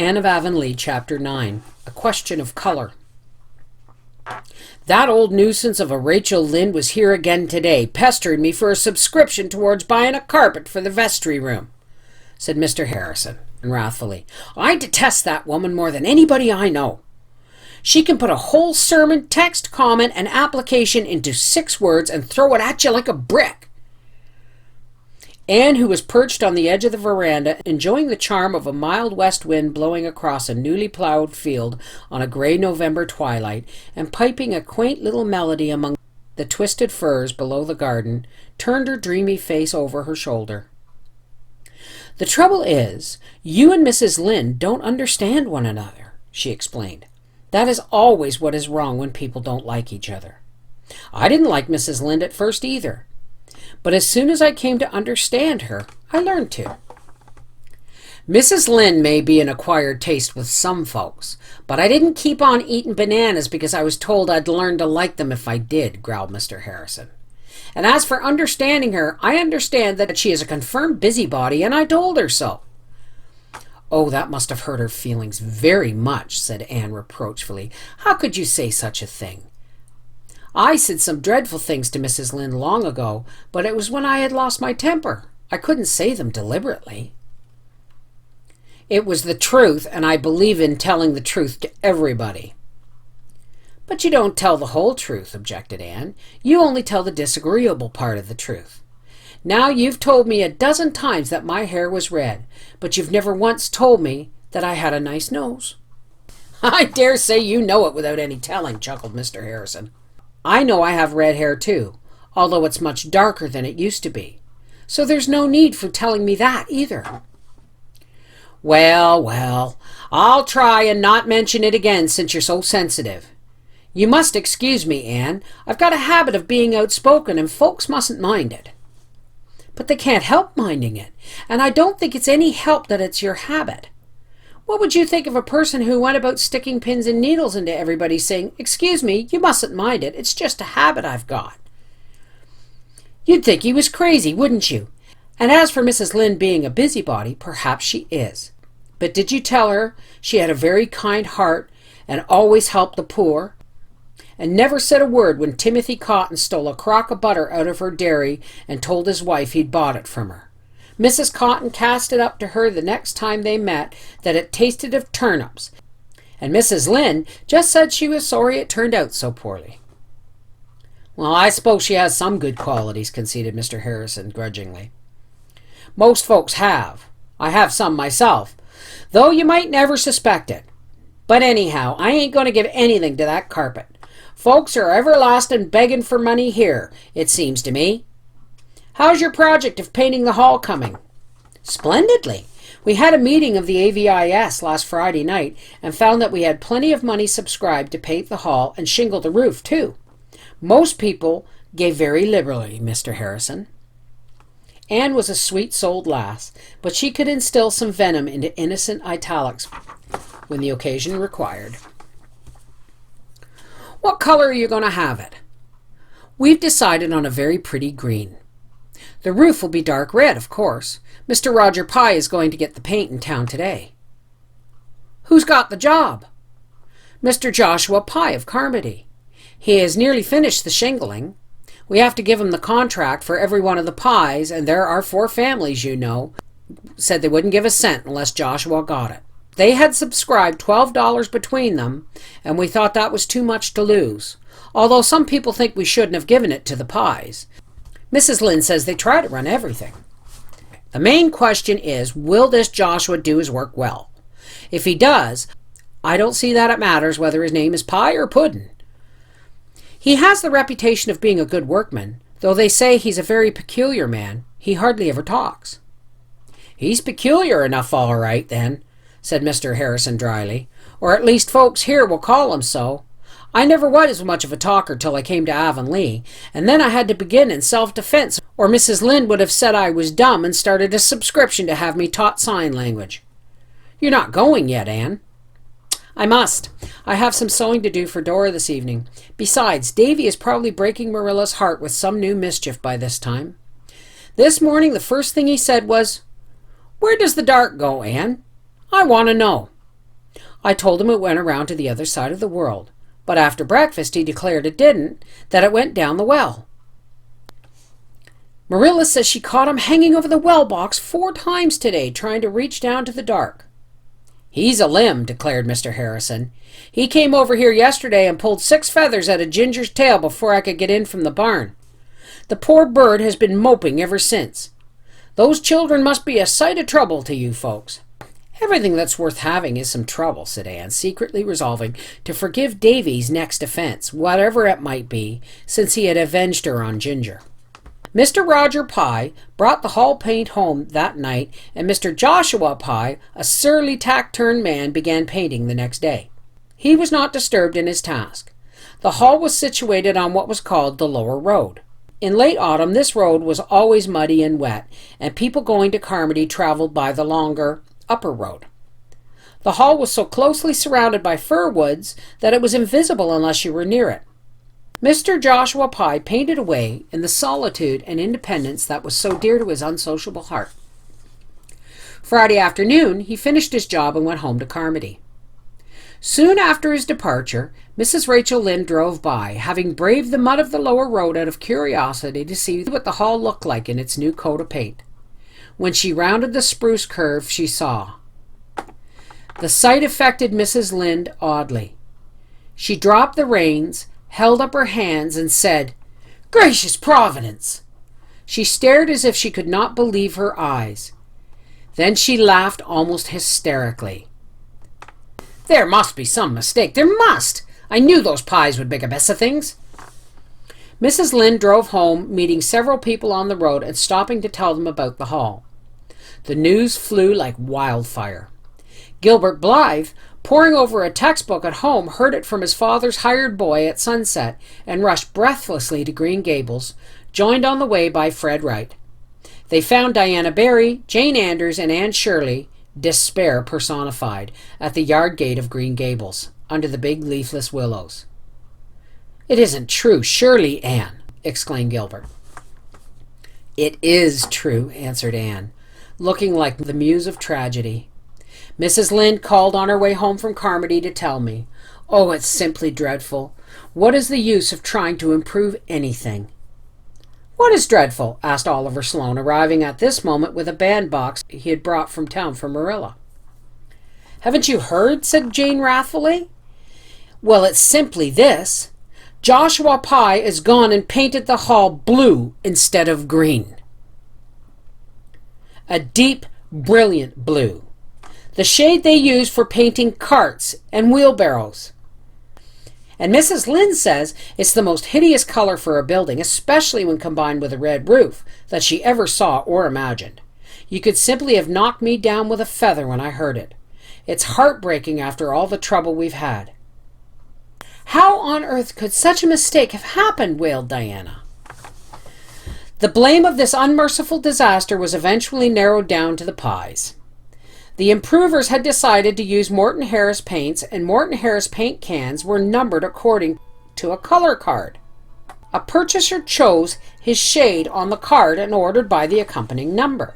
Anne of Avonlea, Chapter 9, A Question of Color. That old nuisance of a Rachel Lynde was here again today, pestering me for a subscription towards buying a carpet for the vestry room, said Mr. Harrison, wrathfully. I detest that woman more than anybody I know. She can put a whole sermon, text, comment, and application into 6 words and throw it at you like a brick. Anne, who was perched on the edge of the veranda, enjoying the charm of a mild west wind blowing across a newly ploughed field on a grey November twilight, and piping a quaint little melody among the twisted firs below the garden, turned her dreamy face over her shoulder. The trouble is, you and Mrs. Lynde don't understand one another, she explained. That is always what is wrong when people don't like each other. I didn't like Mrs. Lynde at first either. But as soon as I came to understand her, I learned to. Mrs. Lynde may be an acquired taste with some folks, but I didn't keep on eating bananas because I was told I'd learn to like them if I did, growled Mr. Harrison. And as for understanding her, I understand that she is a confirmed busybody, and I told her so. Oh, that must have hurt her feelings very much, said Anne reproachfully. How could you say such a thing? I said some dreadful things to Mrs. Lynde long ago, but it was when I had lost my temper. I couldn't say them deliberately. It was the truth, and I believe in telling the truth to everybody. But you don't tell the whole truth, objected Anne. You only tell the disagreeable part of the truth. Now you've told me a dozen times that my hair was red, but you've never once told me that I had a nice nose. I dare say you know it without any telling, chuckled Mr. Harrison. I know I have red hair too, although it's much darker than it used to be. So there's no need for telling me that either. Well, I'll try and not mention it again since you're so sensitive. You must excuse me, Anne. I've got a habit of being outspoken and folks mustn't mind it. But they can't help minding it, and I don't think it's any help that it's your habit. What would you think of a person who went about sticking pins and needles into everybody saying, "Excuse me, you mustn't mind it, it's just a habit I've got"? You'd think he was crazy, wouldn't you? And as for Mrs. Lynde being a busybody, perhaps she is. But did you tell her she had a very kind heart and always helped the poor? And never said a word when Timothy Cotton stole a crock of butter out of her dairy and told his wife he'd bought it from her. Mrs. Cotton cast it up to her the next time they met that it tasted of turnips, and Mrs. Lynde just said she was sorry it turned out so poorly. Well, I suppose she has some good qualities, conceded Mr. Harrison grudgingly. Most folks have. I have some myself, though you might never suspect it. But anyhow, I ain't going to give anything to that carpet. Folks are everlasting begging for money here, it seems to me. How's your project of painting the hall coming? Splendidly. We had a meeting of the AVIS last Friday night and found that we had plenty of money subscribed to paint the hall and shingle the roof, too. Most people gave very liberally, Mr. Harrison. Anne was a sweet-souled lass, but she could instill some venom into innocent italics when the occasion required. What color are you going to have it? We've decided on a very pretty green. The roof will be dark red, of course. Mr. Roger Pye is going to get the paint in town today. Who's got the job? Mr. Joshua Pye of Carmody. He has nearly finished the shingling. We have to give him the contract for every one of the Pyes, and there are 4 families, you know, said they wouldn't give a cent unless Joshua got it. They had subscribed $12 between them, and we thought that was too much to lose, although some people think we shouldn't have given it to the Pyes. Mrs. Lynde says they try to run everything. The main question is, will this Joshua do his work well? If he does, I don't see that it matters whether his name is Pye or Puddin'. He has the reputation of being a good workman, though they say he's a very peculiar man. He hardly ever talks. He's peculiar enough all right, then, said Mr. Harrison dryly, or at least folks here will call him so. I never was much of a talker till I came to Avonlea, and then I had to begin in self-defense, or Mrs. Lynde would have said I was dumb and started a subscription to have me taught sign language. You're not going yet, Anne? I must. I have some sewing to do for Dora this evening. Besides, Davy is probably breaking Marilla's heart with some new mischief by this time. This morning the first thing he said was, "Where does the dark go, Anne? I want to know." I told him it went around to the other side of the world, but after breakfast he declared it didn't, that it went down the well. Marilla says she caught him hanging over the well box 4 times today, trying to reach down to the dark. He's a limb, declared Mr. Harrison. He came over here yesterday and pulled 6 feathers out of Ginger's tail before I could get in from the barn. The poor bird has been moping ever since. Those children must be a sight of trouble to you folks. Everything that's worth having is some trouble, said Anne, secretly resolving to forgive Davy's next offense, whatever it might be, since he had avenged her on Ginger. Mr. Roger Pye brought the hall paint home that night, and Mr. Joshua Pye, a surly taciturn man, began painting the next day. He was not disturbed in his task. The hall was situated on what was called the Lower Road. In late autumn, this road was always muddy and wet, and people going to Carmody traveled by the longer Upper Road. The hall was so closely surrounded by fir woods that it was invisible unless you were near it. Mr. Joshua Pye painted away in the solitude and independence that was so dear to his unsociable heart. Friday afternoon, he finished his job and went home to Carmody. Soon after his departure, Mrs. Rachel Lynde drove by, having braved the mud of the Lower Road out of curiosity to see what the hall looked like in its new coat of paint. When she rounded the spruce curve, she saw. The sight affected Mrs. Lynde oddly. She dropped the reins, held up her hands, and said, "Gracious Providence!" She stared as if she could not believe her eyes. Then she laughed almost hysterically. "There must be some mistake. There must! I knew those Pyes would make a mess of things." Mrs. Lynde drove home, meeting several people on the road and stopping to tell them about the hall. The news flew like wildfire. Gilbert Blythe, poring over a textbook at home, heard it from his father's hired boy at sunset and rushed breathlessly to Green Gables, joined on the way by Fred Wright. They found Diana Barry, Jane Andrews, and Anne Shirley, despair personified, at the yard gate of Green Gables, under the big leafless willows. "It isn't true, surely, Anne," exclaimed Gilbert. "It is true," answered Anne, looking like the muse of tragedy. "Mrs. Lynde called on her way home from Carmody to tell me. Oh, it's simply dreadful. What is the use of trying to improve anything?" "What is dreadful?" asked Oliver Sloane, arriving at this moment with a bandbox he had brought from town for Marilla. "Haven't you heard?" said Jane wrathfully. "Well, it's simply this. Joshua Pye is gone and painted the hall blue instead of green. A deep, brilliant blue. The shade they use for painting carts and wheelbarrows. And Mrs. Lynde says it's the most hideous color for a building, especially when combined with a red roof, that she ever saw or imagined. You could simply have knocked me down with a feather when I heard it. It's heartbreaking after all the trouble we've had." "How on earth could such a mistake have happened?" wailed Diana. The blame of this unmerciful disaster was eventually narrowed down to the Pyes. The improvers had decided to use Morton Harris paints, and Morton Harris paint cans were numbered according to a color card. A purchaser chose his shade on the card and ordered by the accompanying number.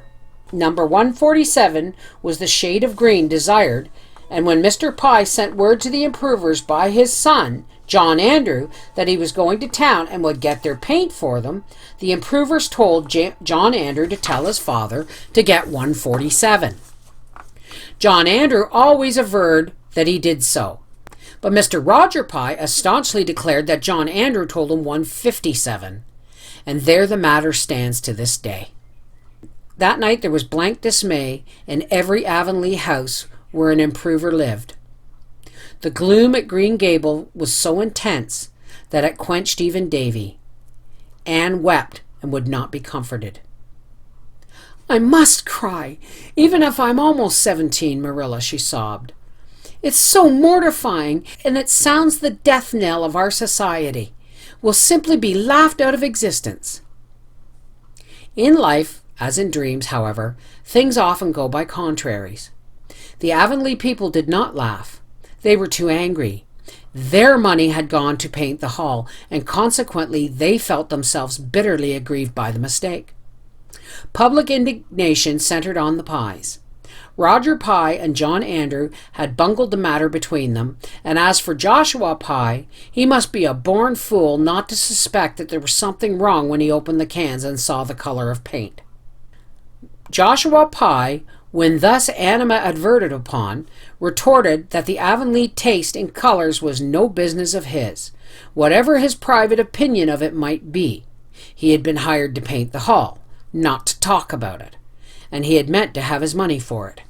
Number 147 was the shade of green desired, and when Mr. Pye sent word to the improvers by his son, John Andrew, that he was going to town and would get their paint for them, the improvers told John Andrew to tell his father to get 147. John Andrew always averred that he did so, but Mr. Roger Pye staunchly declared that John Andrew told him 157, and there the matter stands to this day. That night there was blank dismay in every Avonlea house where an improver lived. The gloom at Green Gable was so intense that it quenched even Davy. Anne wept and would not be comforted. "I must cry, even if I'm almost 17, Marilla," she sobbed. "It's so mortifying, and it sounds the death knell of our society. We'll simply be laughed out of existence." In life, as in dreams, however, things often go by contraries. The Avonlea people did not laugh. They were too angry. Their money had gone to paint the hall, and consequently they felt themselves bitterly aggrieved by the mistake. Public indignation centered on the Pyes. Roger Pye and John Andrew had bungled the matter between them, and as for Joshua Pye, he must be a born fool not to suspect that there was something wrong when he opened the cans and saw the color of paint. Joshua Pye, when thus animadverted upon, retorted that the Avonlea taste in colors was no business of his, whatever his private opinion of it might be. He had been hired to paint the hall, not to talk about it, and he had meant to have his money for it.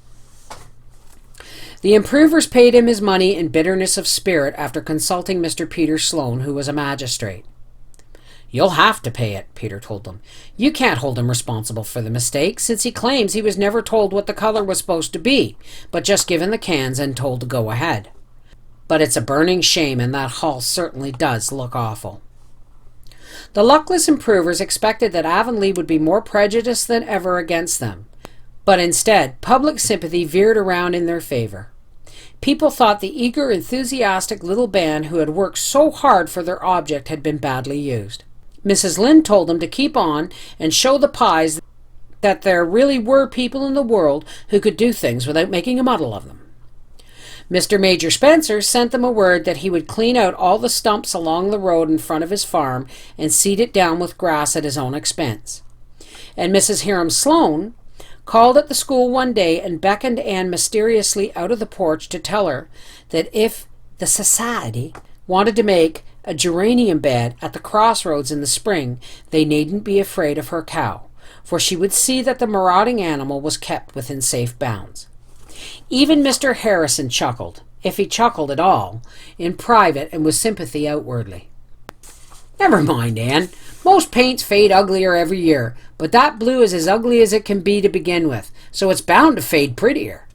The improvers paid him his money in bitterness of spirit after consulting Mr. Peter Sloane, who was a magistrate. "You'll have to pay it," Peter told them. "You can't hold him responsible for the mistake, since he claims he was never told what the color was supposed to be, but just given the cans and told to go ahead. But it's a burning shame, and that hall certainly does look awful." The luckless improvers expected that Avonlea would be more prejudiced than ever against them, but instead, public sympathy veered around in their favor. People thought the eager, enthusiastic little band who had worked so hard for their object had been badly used. Mrs. Lynde told them to keep on and show the Pyes that there really were people in the world who could do things without making a muddle of them. Mr. Major Spencer sent them a word that he would clean out all the stumps along the road in front of his farm and seed it down with grass at his own expense. And Mrs. Hiram Sloane called at the school one day and beckoned Anne mysteriously out of the porch to tell her that if the society wanted to make a geranium bed at the crossroads in the spring, they needn't be afraid of her cow, for she would see that the marauding animal was kept within safe bounds. Even Mr. Harrison chuckled, if he chuckled at all, in private and with sympathy outwardly. "Never mind, Anne. Most paints fade uglier every year, but that blue is as ugly as it can be to begin with, so it's bound to fade prettier.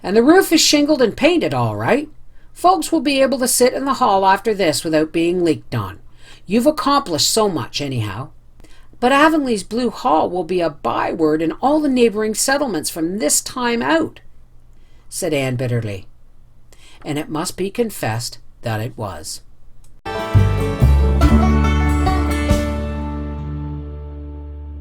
And the roof is shingled and painted all right. Folks will be able to sit in the hall after this without being leaked on. You've accomplished so much, anyhow. But Avonlea's Blue Hall will be a byword in all the neighboring settlements from this time out," said Anne bitterly. And it must be confessed that it was.